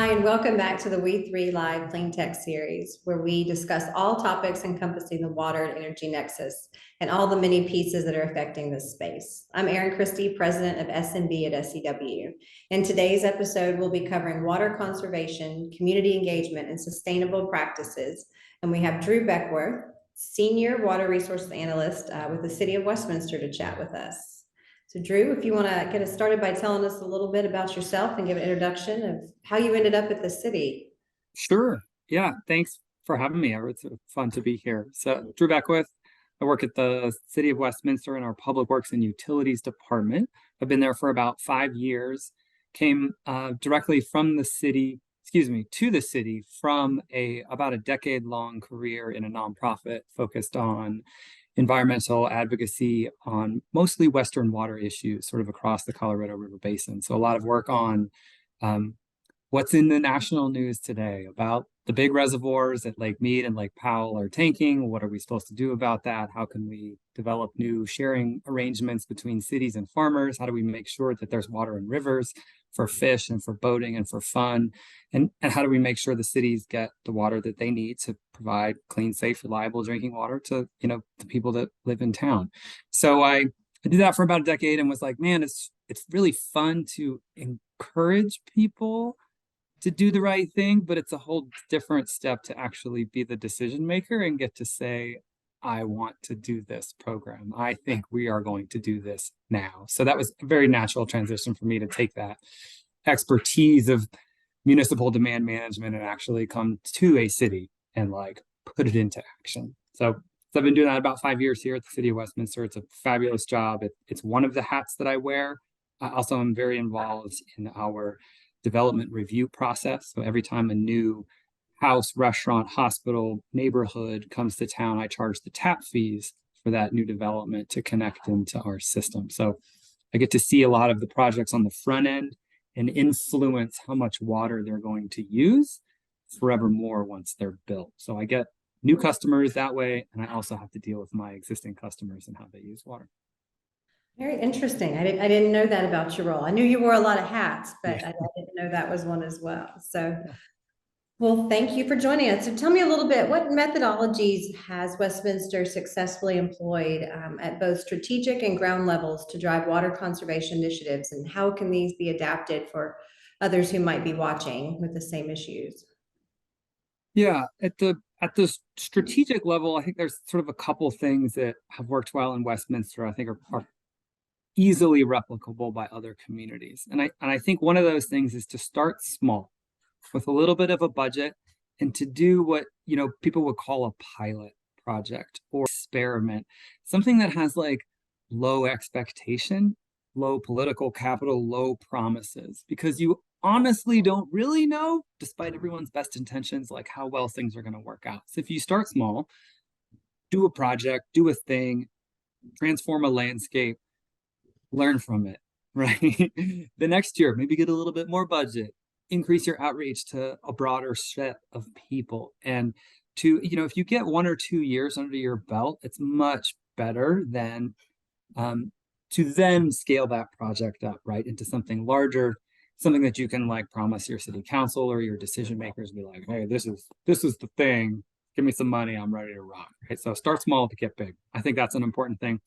Hi, and welcome back to the WE3 Live Clean Tech series, where we discuss all topics encompassing the water and energy nexus and all the many pieces that are affecting this space. I'm Erin Christie, president of SMB at SCW. In today's episode, we'll be covering water conservation, community engagement, and sustainable practices. And we have Drew Beckwith, senior water resources analyst with the City of Westminster, to chat with us. So Drew, if you want to get us started by telling us a little bit about yourself and give an introduction of how you ended up at the city. Sure. Yeah. Thanks for having me. It's fun to be here. So, Drew Beckwith, I work at the City of Westminster in our Public Works and Utilities Department. I've been there for about 5 years. Came directly from the city, to the city from about a decade-long career in a nonprofit focused on environmental advocacy on mostly Western water issues, sort of across the Colorado River Basin. So a lot of work on what's in the national news today about the big reservoirs at Lake Mead and Lake Powell are tanking. What are we supposed to do about that? How can we develop new sharing arrangements between cities and farmers? How do we make sure that there's water in rivers for fish and for boating and for fun? And how do we make sure the cities get the water that they need to provide clean, safe, reliable drinking water to, the people that live in town? So I did that for about a decade and was like, man, it's really fun to encourage people to do the right thing, but it's a whole different step to actually be the decision maker and get to say, I want to do this program. I think we are going to do this now. So that was a very natural transition for me to take that expertise of municipal demand management and actually come to a city and put it into action. So I've been doing that about 5 years here at the City of Westminster. It's a fabulous job. It's one of the hats that I wear. I also am very involved in our development review process. So every time a new house, restaurant, hospital, neighborhood comes to town, I charge the tap fees for that new development to connect into our system. So I get to see a lot of the projects on the front end and influence how much water they're going to use forevermore once they're built. So I get new customers that way, and I also have to deal with my existing customers and how they use water. Very interesting. I didn't know that about your role. I knew you wore a lot of hats, but Yeah. I didn't know that was one as well. So, well, thank you for joining us. So tell me a little bit, what methodologies has Westminster successfully employed at both strategic and ground levels to drive water conservation initiatives, and how can these be adapted for others who might be watching with the same issues? Yeah, at the strategic level, I think there's sort of a couple things that have worked well in Westminster. I think are easily replicable by other communities. And I think one of those things is to start small with a little bit of a budget and to do what, people would call a pilot project or experiment, something that has low expectation, low political capital, low promises, because you honestly don't really know, despite everyone's best intentions, how well things are going to work out. So if you start small, do a project, do a thing, transform a landscape, learn from it, right? The next year, maybe get a little bit more budget, increase your outreach to a broader set of people. And if you get 1 or 2 years under your belt, it's much better than to then scale that project up, right, into something larger, something that you can promise your city council or your decision makers, be like, hey, this is the thing. Give me some money, I'm ready to rock. Right. So start small to get big. I think that's an important thing.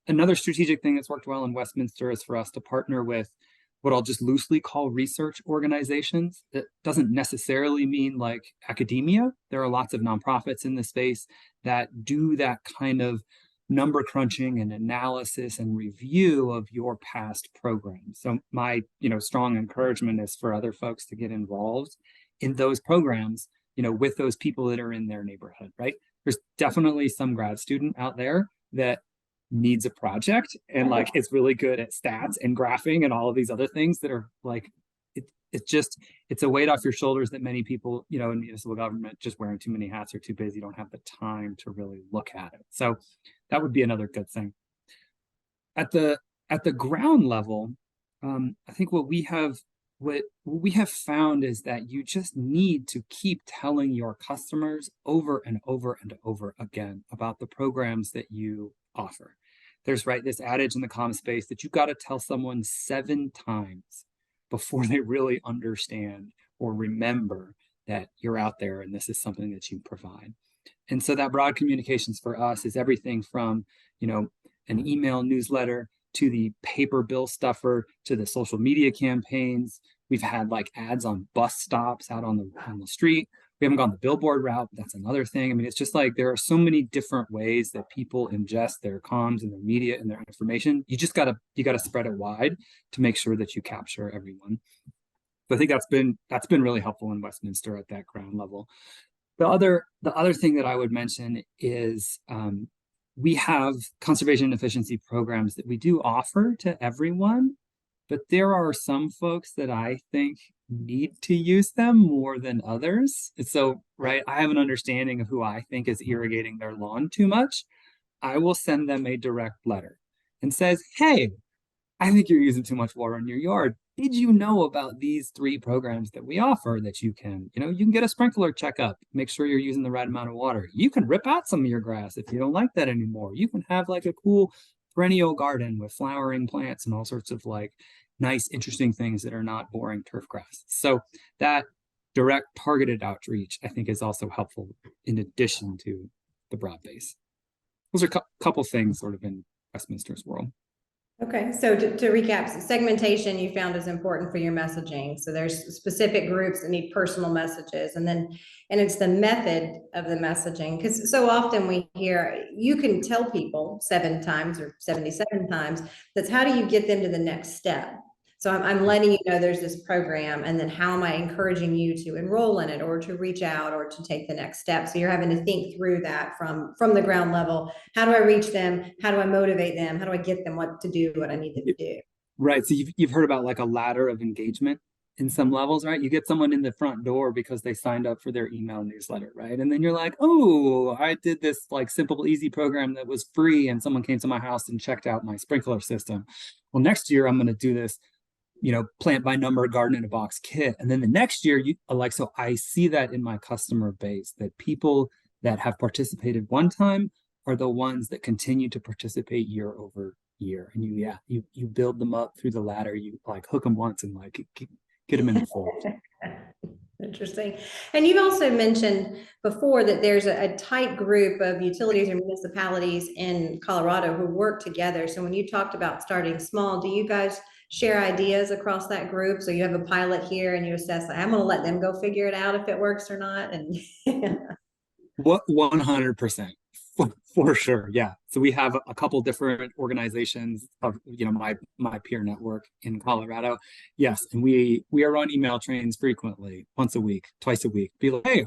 Another strategic thing that's worked well in Westminster is for us to partner with what I'll just loosely call research organizations. That doesn't necessarily mean academia. There are lots of nonprofits in the space that do that kind of number crunching and analysis and review of your past programs. So my, strong encouragement is for other folks to get involved in those programs, with those people that are in their neighborhood, right? There's definitely some grad student out there that needs a project and it's really good at stats and graphing and all of these other things that are it's a weight off your shoulders that many people in municipal government, just wearing too many hats, or too busy, don't have the time to really look at it. So that would be another good thing. At the ground level, I think what we have found is that you just need to keep telling your customers over and over and over again about the programs that you offer. There's this adage in the comm space that you've got to tell someone 7 times before they really understand or remember that you're out there and this is something that you provide. And so that broad communications for us is everything from, an email newsletter to the paper bill stuffer to the social media campaigns. We've had like ads on bus stops out on the street. We haven't gone the billboard route. That's another thing. I mean, it's just like there are so many different ways that people ingest their comms and their media and their information. You gotta spread it wide to make sure that you capture everyone. So I think that's been really helpful in Westminster at that ground level. The other thing that I would mention is we have conservation and efficiency programs that we do offer to everyone, but there are some folks that I think need to use them more than others. So, right, I have an understanding of who I think is irrigating their lawn too much. I will send them a direct letter and says, hey, I think you're using too much water in your yard. Did you know about these 3 programs that we offer that you can get a sprinkler checkup, make sure you're using the right amount of water. You can rip out some of your grass if you don't like that anymore. You can have like a cool perennial garden with flowering plants and all sorts of like nice, interesting things that are not boring turf grass. So that direct targeted outreach, I think, is also helpful in addition to the broad base. Those are a couple things sort of in Westminster's world. Okay, so to recap, segmentation you found is important for your messaging. So there's specific groups that need personal messages, and it's the method of the messaging, because so often we hear you can tell people 7 times or 77 times. That's how do you get them to the next step? So I'm letting you know there's this program, and then how am I encouraging you to enroll in it or to reach out or to take the next step? So you're having to think through that from the ground level. How do I reach them? How do I motivate them? How do I get them what to do, what I need them to do? Right. So you've heard about like a ladder of engagement in some levels, right? You get someone in the front door because they signed up for their email newsletter, right? And then you're like, oh, I did this like simple, easy program that was free, and someone came to my house and checked out my sprinkler system. Well, next year I'm going to do this plant by number garden in a box kit. And then the next year, so I see that in my customer base, that people that have participated one time are the ones that continue to participate year over year. And you build them up through the ladder. You like hook them once and like get them in the fold. Interesting. And you've also mentioned before that there's a tight group of utilities or municipalities in Colorado who work together. So when you talked about starting small, do you guys share ideas across that group? So you have a pilot here and you assess, I'm going to let them go figure it out if it works or not. And What 100%. For sure, yeah. So we have a couple different organizations of my peer network in Colorado. Yes, and we are on email trains frequently, once a week, twice a week. Be like, hey,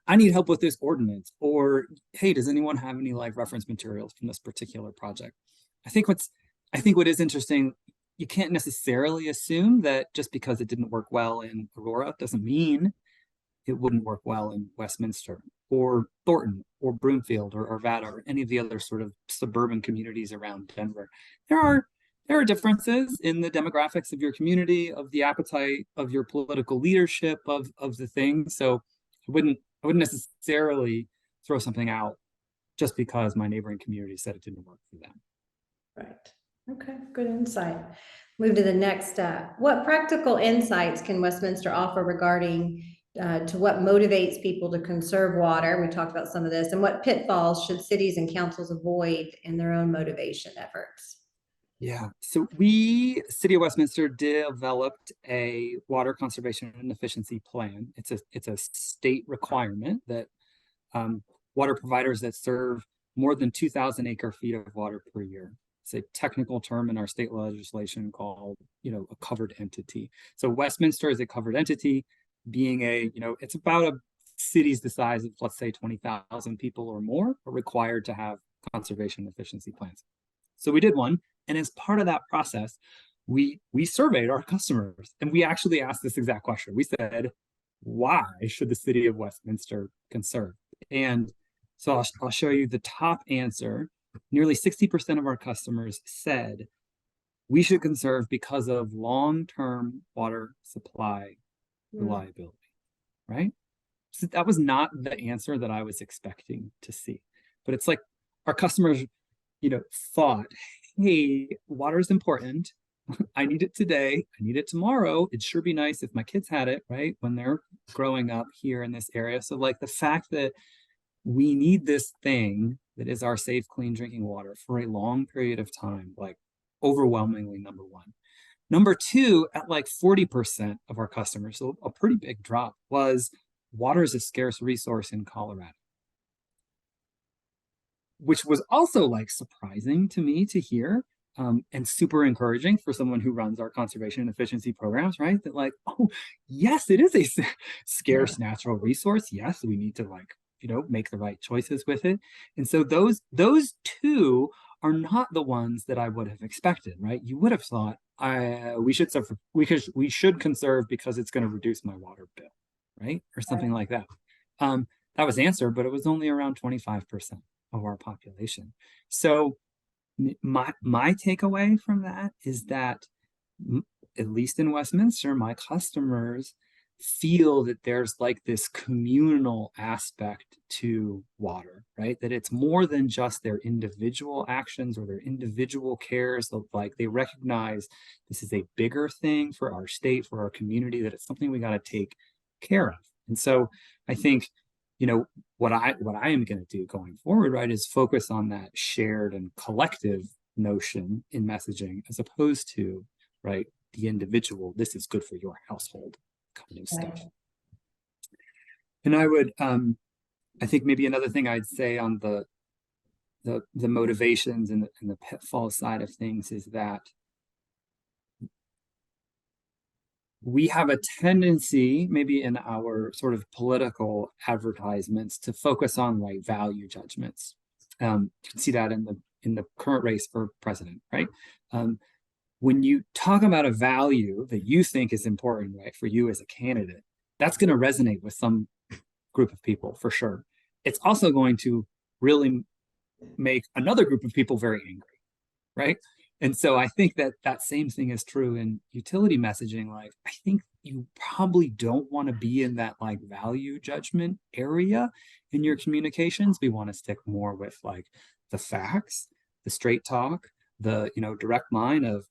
I need help with this ordinance, or hey, does anyone have any like reference materials from this particular project? I think what is interesting, you can't necessarily assume that just because it didn't work well in Aurora doesn't mean it wouldn't work well in Westminster or Thornton or Broomfield or Arvada or any of the other sort of suburban communities around Denver. There are differences in the demographics of your community, of the appetite of your political leadership, of the thing. So I wouldn't necessarily throw something out just because my neighboring community said it didn't work for them. Right. Okay, good insight. Move to the next. What practical insights can Westminster offer regarding to what motivates people to conserve water? We talked about some of this. And what pitfalls should cities and councils avoid in their own motivation efforts? Yeah, so City of Westminster developed a water conservation and efficiency plan. It's a state requirement that water providers that serve more than 2,000 acre feet of water per year. It's a technical term in our state legislation called, a covered entity. So Westminster is a covered entity, being it's about a cities the size of, let's say, 20,000 people or more are required to have conservation efficiency plans. So we did one. And as part of that process, we surveyed our customers, and we actually asked this exact question. We said, why should the city of Westminster conserve? And so I'll show you the top answer. Nearly 60% of our customers said we should conserve because of long-term water supply reliability, right? So that was not the answer that I was expecting to see. But it's like our customers, thought, hey, water is important. I need it today. I need it tomorrow. It'd sure be nice if my kids had it, right? When they're growing up here in this area. So like the fact that we need this thing that is our safe, clean drinking water for a long period of time, like overwhelmingly number one. Number two, at like 40% of our customers, so a pretty big drop, was water is a scarce resource in Colorado, which was also like surprising to me to hear, and super encouraging for someone who runs our conservation and efficiency programs, right? That like, oh, yes, it is a scarce natural resource. Yes, we need to like, make the right choices with it. And so those two are not the ones that I would have expected, right? You would have thought we should suffer, we should conserve because it's going to reduce my water bill, right? Or something like that. That was the answer, but it was only around 25% of our population. So my takeaway from that is that, at least in Westminster, my customers feel that there's like this communal aspect to water, right? That it's more than just their individual actions or their individual cares. Like they recognize this is a bigger thing for our state, for our community, that it's something we got to take care of. And so I think, what I am going to do going forward, right, is focus on that shared and collective notion in messaging, as opposed to, right, the individual, this is good for your household kind of stuff. And I would, I think maybe another thing I'd say on the motivations and the pitfall side of things is that we have a tendency, maybe in our sort of political advertisements, to focus on like value judgments. You can see that in the current race for president, right? When you talk about a value that you think is important, right, for you as a candidate, that's going to resonate with some group of people for sure. It's also going to really make another group of people very angry, right? And so I think that that same thing is true in utility messaging. Like, I think you probably don't want to be in that like value judgment area in your communications. We want to stick more with like the facts, the straight talk, the, direct line of,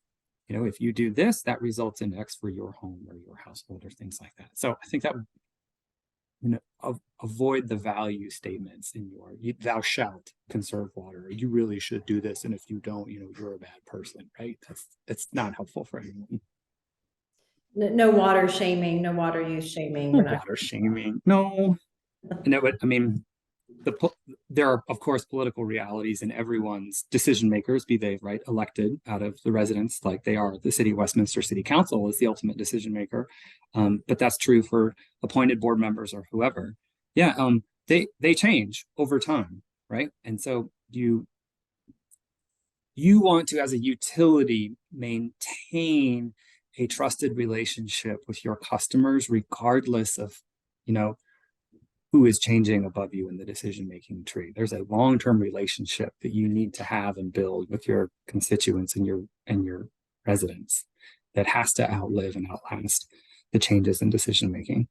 if you do this, that results in X for your home or your household or things like that. So I think that avoid the value statements in thou shalt conserve water. You really should do this, and if you don't, you're a bad person, right? That's not helpful for anyone. No water shaming, no water use shaming. No water shaming. No. I mean, there are, of course, political realities in everyone's decision makers, be they right elected out of the residents, like they are. The city of Westminster City Council is the ultimate decision maker, but that's true for appointed board members or whoever. Yeah, they change over time, right? And so you want to, as a utility, maintain a trusted relationship with your customers, regardless of, who is changing above you in the decision-making tree. There's a long-term relationship that you need to have and build with your constituents and your residents that has to outlive and outlast the changes in decision-making.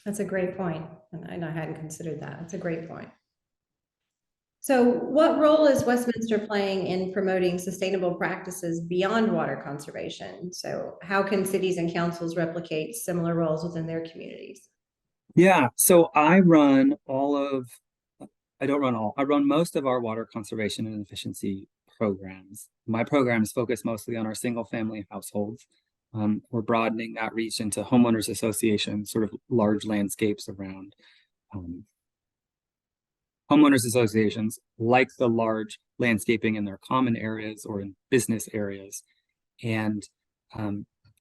That's a great point. And I hadn't considered that. That's a great point. So what role is Westminster playing in promoting sustainable practices beyond water conservation? So how can cities and councils replicate similar roles within their communities? Yeah, so I run most of our water conservation and efficiency programs. My programs focus mostly on our single family households. We're broadening that reach into homeowners associations, sort of large landscapes around homeowners associations, like the large landscaping in their common areas or in business areas. And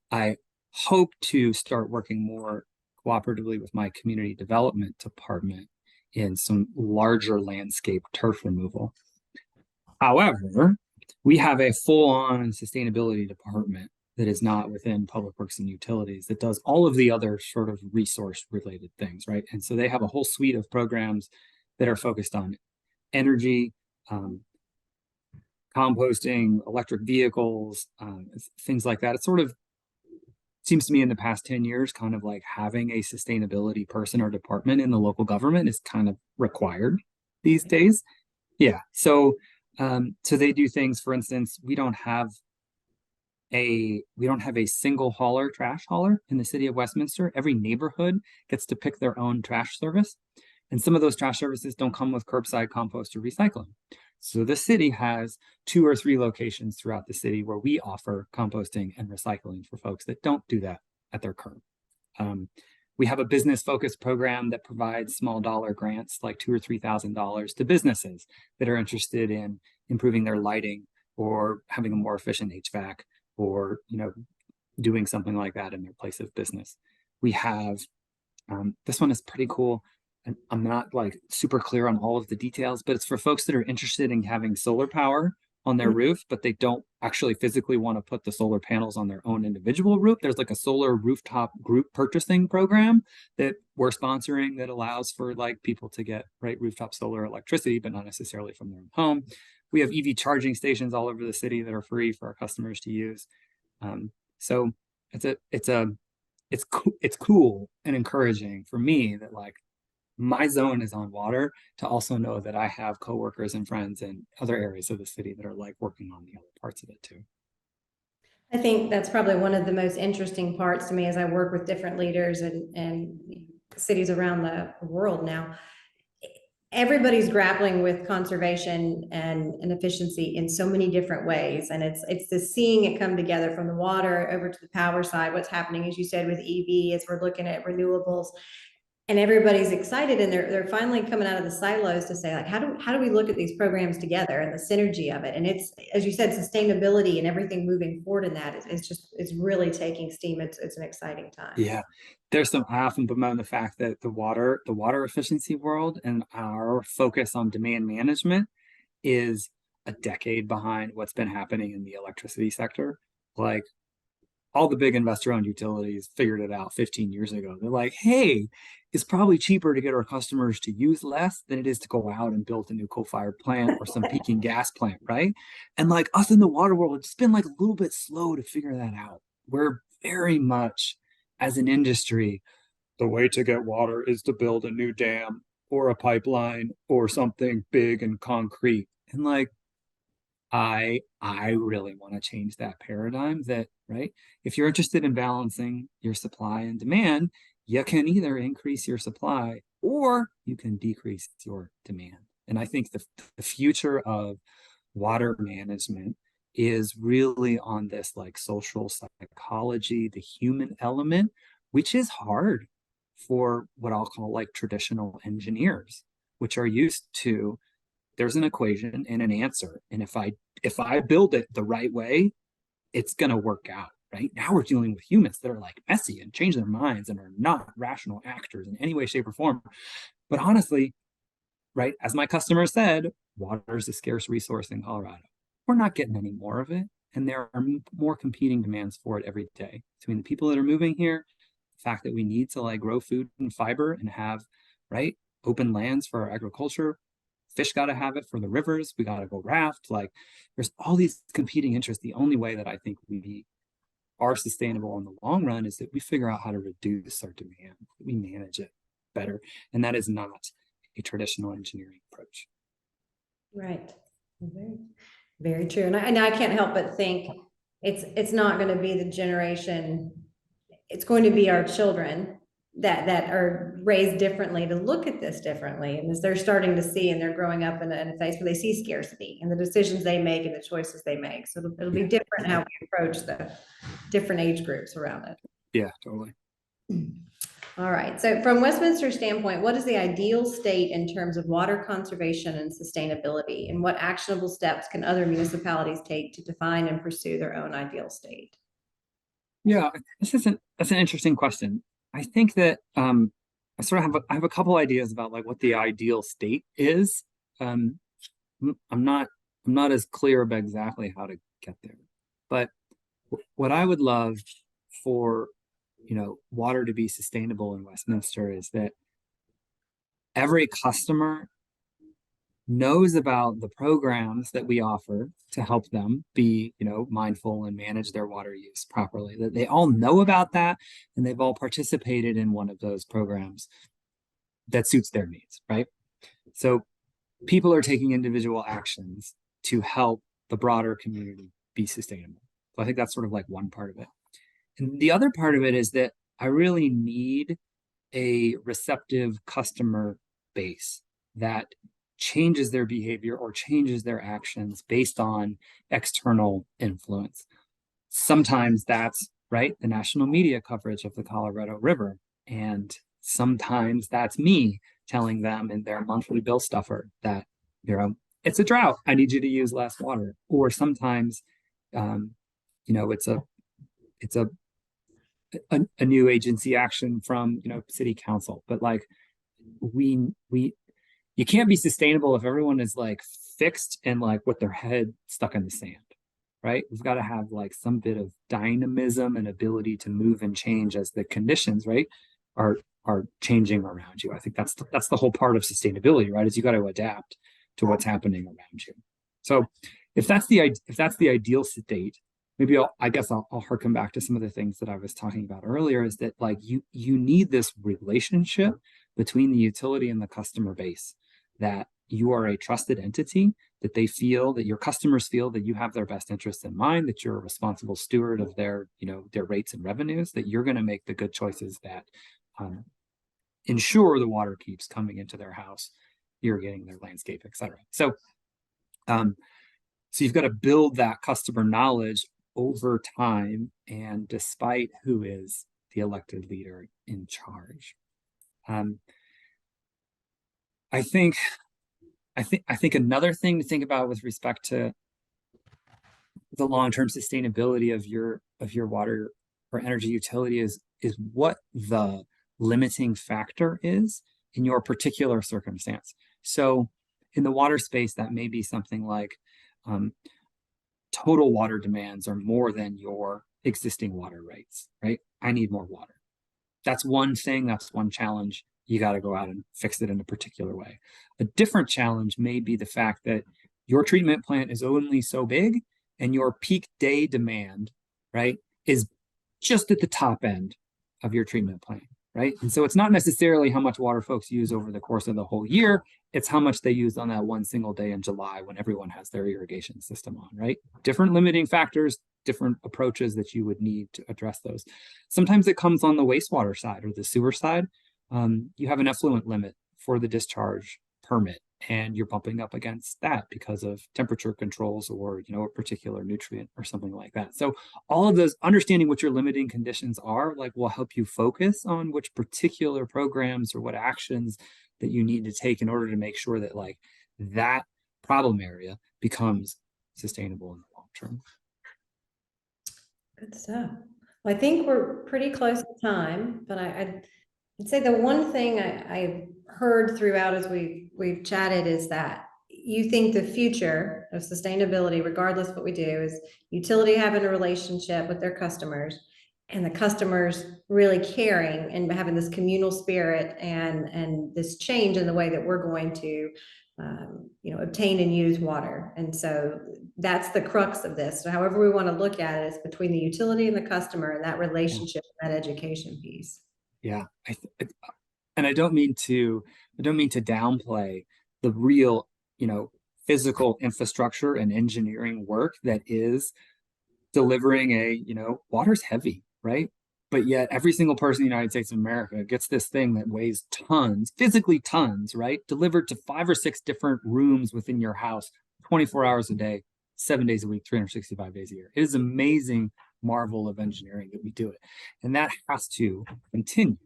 I hope to start working more cooperatively with my community development department in some larger landscape turf removal. However, we have a full-on sustainability department that is not within Public Works and Utilities that does all of the other sort of resource related things, right? And so they have a whole suite of programs that are focused on energy, composting, electric vehicles, things like that. It's sort of seems to me in the past 10 years, kind of like having a sustainability person or department in the local government is kind of required these days. Yeah. So they do things, for instance, we don't have we don't have a single trash hauler in the city of Westminster. Every neighborhood gets to pick their own trash service. And some of those trash services don't come with curbside compost or recycling. So the city has 2 or 3 locations throughout the city where we offer composting and recycling for folks that don't do that at their curb. We have a business focused program that provides small dollar grants like $2,000 or $3,000 to businesses that are interested in improving their lighting or having a more efficient HVAC or doing something like that in their place of business. We have this one is pretty cool. And I'm not like super clear on all of the details, but it's for folks that are interested in having solar power on their roof, but they don't actually physically want to put the solar panels on their own individual roof. There's like a solar rooftop group purchasing program that we're sponsoring that allows for like people to get rooftop solar electricity, but not necessarily from their own home. We have EV charging stations all over the city that are free for our customers to use. So it's cool and encouraging for me that like my zone is on water, to also know that I have coworkers and friends in other areas of the city that are like working on the other parts of it too. I think that's probably one of the most interesting parts to me as I work with different leaders and cities around the world now. Everybody's grappling with conservation and efficiency in so many different ways. And it's the seeing it come together from the water over to the power side, what's happening, as you said, with EV, as we're looking at renewables. And everybody's excited, and they're finally coming out of the silos to say, like, how do we look at these programs together and the synergy of it? And it's, as you said, sustainability and everything moving forward in that it's really taking steam. It's an exciting time. Yeah, there's some I often bemoan the fact that the water efficiency world and our focus on demand management is a decade behind what's been happening in the electricity sector. Like all the big investor-owned utilities figured it out 15 years ago. They're like, hey, it's probably cheaper to get our customers to use less than it is to go out and build a new coal-fired plant or some peaking gas plant, right? And like us in the water world, it's been like a little bit slow to figure that out. We're very much, as an industry, the way to get water is to build a new dam or a pipeline or something big and concrete. And like, I really want to change that paradigm that, right? If you're interested in balancing your supply and demand, you can either increase your supply or you can decrease your demand. And I think the future of water management is really on this like social psychology, the human element, which is hard for what I'll call like traditional engineers, which are used to there's an equation and an answer. And if I build it the right way, it's gonna work out. Right now we're dealing with humans that are like messy and change their minds and are not rational actors in any way, shape, or form. But honestly, right, as my customer said, water is a scarce resource in Colorado. We're not getting any more of it. And there are more competing demands for it every day between the people that are moving here, the fact that we need to like grow food and fiber and have, right, open lands for our agriculture. Fish got to have it for the rivers. We got to go raft. Like there's all these competing interests. The only way that I think we are sustainable in the long run is that we figure out how to reduce our demand. We manage it better. And that is not a traditional engineering approach. Right. Very, very true. And I can't help but think it's not going to be the generation, it's going to be our children that are raised differently to look at this differently. And as they're starting to see and they're growing up in a phase where they see scarcity and the decisions they make and the choices they make. So it'll be different how we approach the different age groups around it. Yeah, totally. All right. So from Westminster's standpoint, what is the ideal state in terms of water conservation and sustainability? And what actionable steps can other municipalities take to define and pursue their own ideal state? Yeah, that's an interesting question. I think that I sort of have a couple ideas about like what the ideal state is. I'm not as clear about exactly how to get there, but what I would love for water to be sustainable in Westminster is that every customer knows about the programs that we offer to help them be, mindful and manage their water use properly. That they all know about that and they've all participated in one of those programs that suits their needs, right? So people are taking individual actions to help the broader community be sustainable. So I think that's sort of like one part of it. And the other part of it is that I really need a receptive customer base that changes their behavior or changes their actions based on external influence. Sometimes that's right, the national media coverage of the Colorado River. And sometimes that's me telling them in their monthly bill stuffer that, it's a drought. I need you to use less water. Or sometimes, um, it's a new agency action from city council. But like we you can't be sustainable if everyone is like fixed and like with their head stuck in the sand, right? We've got to have like some bit of dynamism and ability to move and change as the conditions, right, are changing around you. I think that's the whole part of sustainability, right? Is you got to adapt to what's happening around you. So if that's the ideal state, maybe I'll harken back to some of the things that I was talking about earlier, is that like you need this relationship between the utility and the customer base, that you are a trusted entity, that they feel, that your customers feel that you have their best interests in mind, that you're a responsible steward of their rates and revenues, that you're going to make the good choices that ensure the water keeps coming into their house, irrigating their landscape, etc. So you've got to build that customer knowledge over time and despite who is the elected leader in charge. I think another thing to think about with respect to the long-term sustainability of your water or energy utility is what the limiting factor is in your particular circumstance. So in the water space, that may be something like total water demands are more than your existing water rights, right? I need more water. That's one thing, that's one challenge. You got to go out and fix it in a particular way. A different challenge may be the fact that your treatment plant is only so big and your peak day demand, right, is just at the top end of your treatment plant, right? And so it's not necessarily how much water folks use over the course of the whole year, it's how much they use on that one single day in July when everyone has their irrigation system on, right? Different limiting factors, different approaches that you would need to address those. Sometimes it comes on the wastewater side or the sewer side. You have an effluent limit for the discharge permit, and you're bumping up against that because of temperature controls or a particular nutrient or something like that. So all of those, understanding what your limiting conditions are, like, will help you focus on which particular programs or what actions that you need to take in order to make sure that like that problem area becomes sustainable in the long term. Good stuff. Well, I think we're pretty close to time, but I'd say the one thing I heard throughout as we've chatted is that you think the future of sustainability, regardless of what we do, is utility having a relationship with their customers and the customers really caring and having this communal spirit and this change in the way that we're going to obtain and use water. And so that's the crux of this. So however we want to look at it is between the utility and the customer and that relationship, that education piece. Yeah, and I don't mean to downplay the real, physical infrastructure and engineering work that is delivering water's heavy, right? But yet every single person in the United States of America gets this thing that weighs tons, physically tons, right? Delivered to 5 or 6 different rooms within your house, 24 hours a day, 7 days a week, 365 days a year. It is amazing marvel of engineering that we do it. And that has to continue,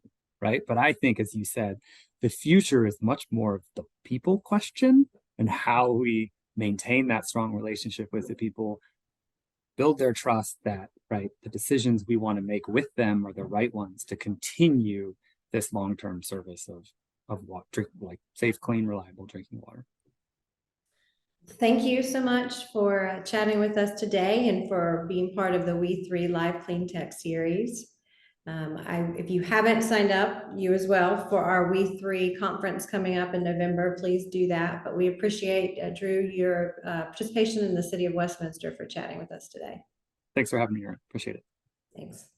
right? But I think, as you said, the future is much more of the people question and how we maintain that strong relationship with the people, build their trust that, right, the decisions we want to make with them are the right ones to continue this long-term service of water, like safe, clean, reliable drinking water. Thank you so much for chatting with us today and for being part of the WE3 Live Clean Tech series. If you haven't signed up, you as well, for our WE3 conference coming up in November, please do that. But we appreciate, Drew, your participation in the City of Westminster for chatting with us today. Thanks for having me here. Appreciate it. Thanks.